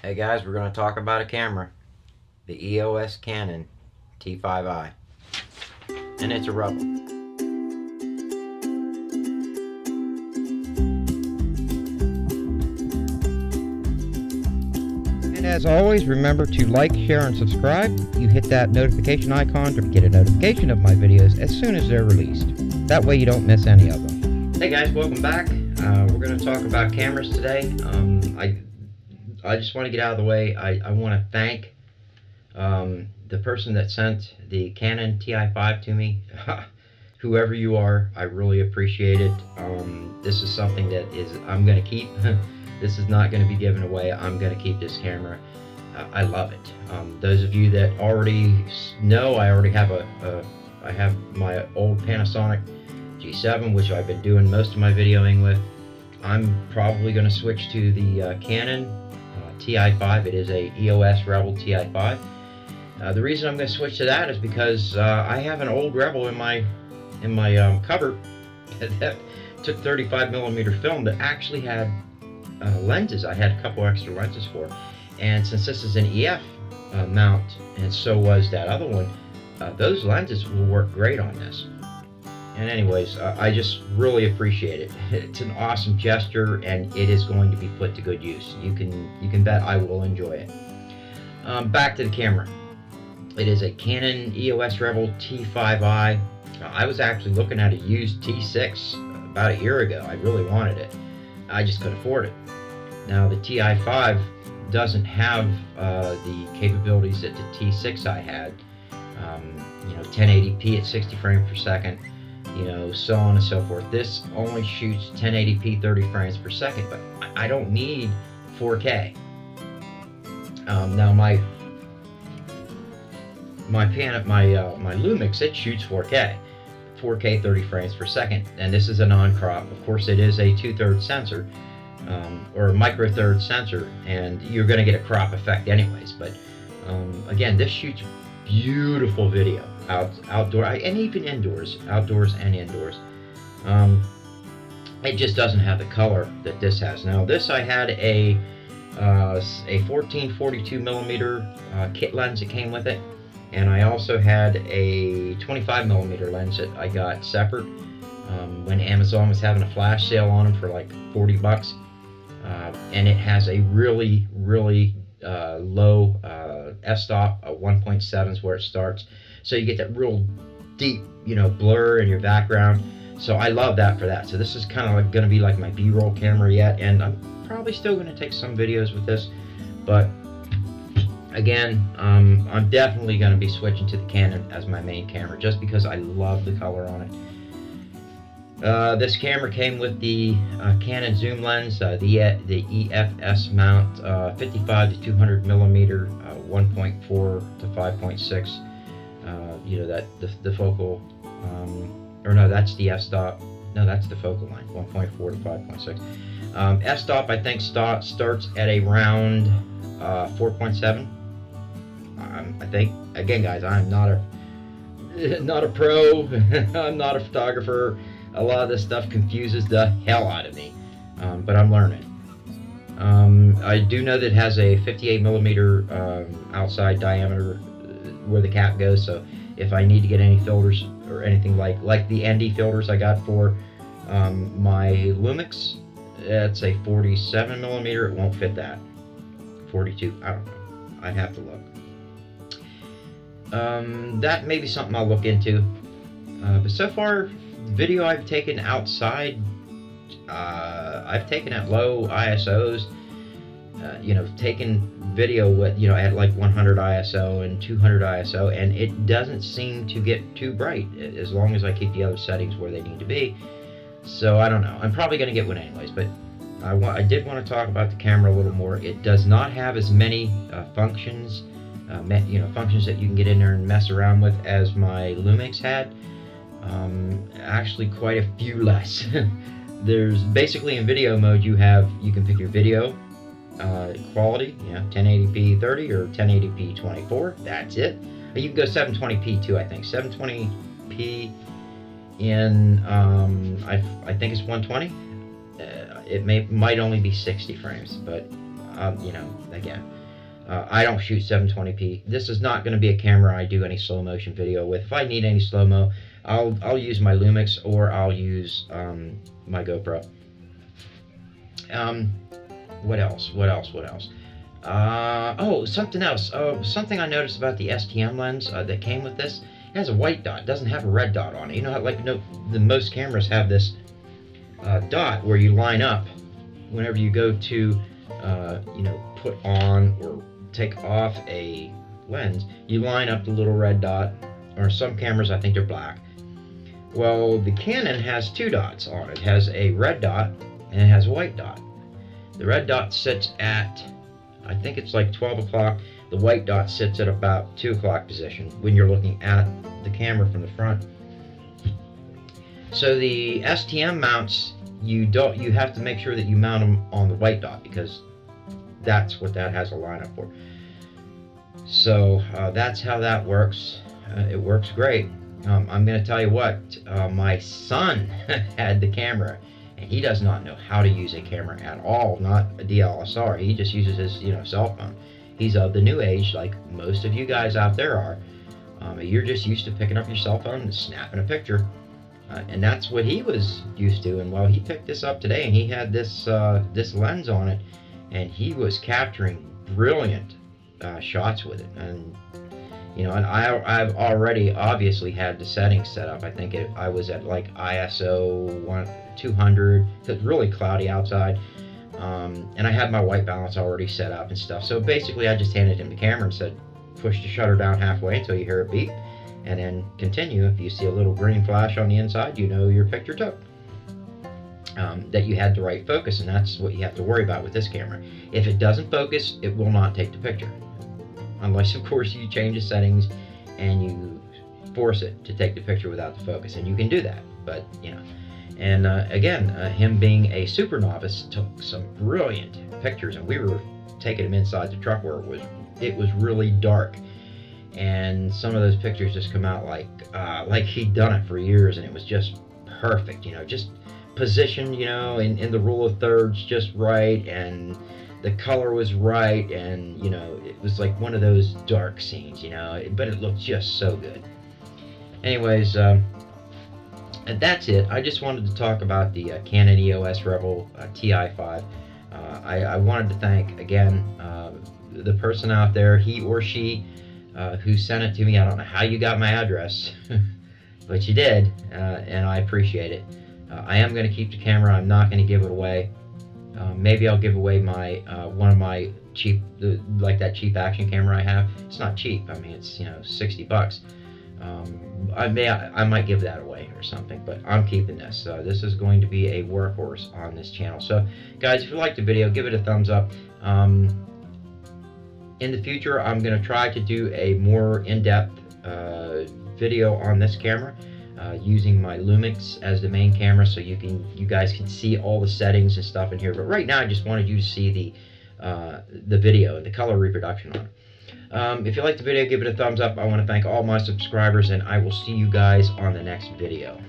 Hey guys, we're going to talk about a camera, the EOS Canon T5i, and it's a Rebel. And as always, remember to like, share, and subscribe. You hit that notification icon to get a notification of my videos as soon as they're released. That way you don't miss any of them. Hey guys, welcome back. We're going to talk about cameras today. I just want to get out of the way. I want to thank the person that sent the Canon Ti-5 to me. Whoever you are, I really appreciate it. This is something that I'm going to keep. This is not going to be given away. I'm going to keep this camera. I love it. Those of you that already know, I already have I have my old Panasonic G7, which I've been doing most of my videoing with. I'm probably going to switch to the Canon Ti-5. It is a EOS Rebel Ti-5. The reason I'm going to switch to that is because I have an old Rebel in my cupboard that took 35mm film that actually had lenses. I had a couple extra lenses for, and since this is an EF mount, and so was that other one, those lenses will work great on this. And anyways, I just really appreciate it. It's an awesome gesture, and it is going to be put to good use. You can bet I will enjoy it. Back to the camera. It is a Canon EOS Rebel T5i. I was actually looking at a used T6 about a year ago. I really wanted it. I just couldn't afford it. Now the Ti-5 doesn't have the capabilities that the T6i had. 1080p at 60 frames per second. So on and so forth. This only shoots 1080p 30 frames per second, but I don't need 4K. Now my Lumix, it shoots 4K 30 frames per second, and this is a non-crop. Of course, it is a 2/3 sensor, or a micro-third sensor, and you're going to get a crop effect anyways. But again, this shoots beautiful video outdoor and even indoors, outdoors and indoors. It just doesn't have the color that this has. Now this, I had a 14-42mm kit lens that came with it, and I also had a 25mm lens that I got separate when Amazon was having a flash sale on them for like 40 bucks, and it has a really low f-stop. 1.7 is where it starts, so you get that real deep blur in your background. So I love that for that. So this is kind of like going to be like my b-roll camera yet, and I'm probably still going to take some videos with this, but again, I'm definitely going to be switching to the Canon as my main camera just because I love the color on it. This camera came with the Canon Zoom Lens, the EF-S mount, 55 to 200mm, 1.4 to 5.6. The focal, or no, that's the f-stop. No, that's the focal line, 1.4 to 5.6. F-stop, I think, starts at around 4.7. I think. Again, guys, I'm not a pro. I'm not a photographer. A lot of this stuff confuses the hell out of me, but I'm learning. I do know that it has a 58mm outside diameter where the cap goes, so if I need to get any filters or anything like the ND filters I got for my Lumix, it's a 47mm. It won't fit that. 42, I don't know. I'd have to look. That may be something I'll look into. But so far, video I've taken outside, I've taken at low ISOs, taken video with, at like 100 ISO and 200 ISO, and it doesn't seem to get too bright as long as I keep the other settings where they need to be. So I don't know. I'm probably going to get one anyways, but I did want to talk about the camera a little more. It does not have as many functions, functions that you can get in there and mess around with as my Lumix had. Actually, quite a few less. There's basically, in video mode, you can pick your video quality, 1080p 30 or 1080p 24. That's it. You can go 720p too. I think 720p in I think it's 120. It might only be 60 frames, but You know, again, I don't shoot 720p. This is not going to be a camera I do any slow motion video with. If I need any slow mo, I'll use my Lumix, or I'll use my GoPro. What else? Oh, something else. Something I noticed about the STM lens that came with this. It has a white dot. It doesn't have a red dot on it. You know how, like, the most cameras have this dot where you line up whenever you go to, you know, put on or take off a lens. You line up the little red dot, or some cameras, I think they're black. Well, the Canon has two dots on it. It has a red dot and it has a white dot. The red dot sits at, I think it's like 12 o'clock. The white dot sits at about 2 o'clock position when you're looking at the camera from the front. So the STM mounts, you have to make sure that you mount them on the white dot, because that's what that has a lineup for. So that's how that works. It works great. I'm going to tell you what, my son had the camera, and he does not know how to use a camera at all, not a DSLR. He just uses his, you know, cell phone. He's of the new age, like most of you guys out there are. You're just used to picking up your cell phone and snapping a picture, and that's what he was used to. And well, he picked this up today, and he had this this lens on it, and he was capturing brilliant shots with it. And you know, and I've already obviously had the settings set up. I think I was at like ISO 200. It's really cloudy outside, and I had my white balance already set up and stuff. So basically, I just handed him the camera and said, push the shutter down halfway until you hear it beep, and then continue. If you see a little green flash on the inside, you know your picture took. That you had the right focus, and that's what you have to worry about with this camera. If it doesn't focus, it will not take the picture. Unless, of course, you change the settings and you force it to take the picture without the focus, and you can do that. But, you know, and again, him being a super novice took some brilliant pictures, and we were taking him inside the truck where it was really dark, and some of those pictures just come out like he'd done it for years, and it was just perfect. You know, just positioned, you know, in the rule of thirds just right, and the color was right, and you know, it was like one of those dark scenes, you know, but it looked just so good. Anyways, and that's it. I just wanted to talk about the Canon EOS Rebel Ti5. I wanted to thank again the person out there, he or she, who sent it to me. I don't know how you got my address, but you did, and I appreciate it. I am going to keep the camera. I'm not going to give it away. Maybe I'll give away my one of my cheap, like that cheap action camera I have. It's not cheap. I mean, it's, you know, 60 bucks. I might give that away or something, but I'm keeping this. This is going to be a workhorse on this channel. So, guys, if you liked the video, give it a thumbs up. In the future, I'm going to try to do a more in-depth video on this camera. Using my Lumix as the main camera, so you guys can see all the settings and stuff in here. But right now, I just wanted you to see the video, the color reproduction on it. If you liked the video, give it a thumbs up. I want to thank all my subscribers, and I will see you guys on the next video.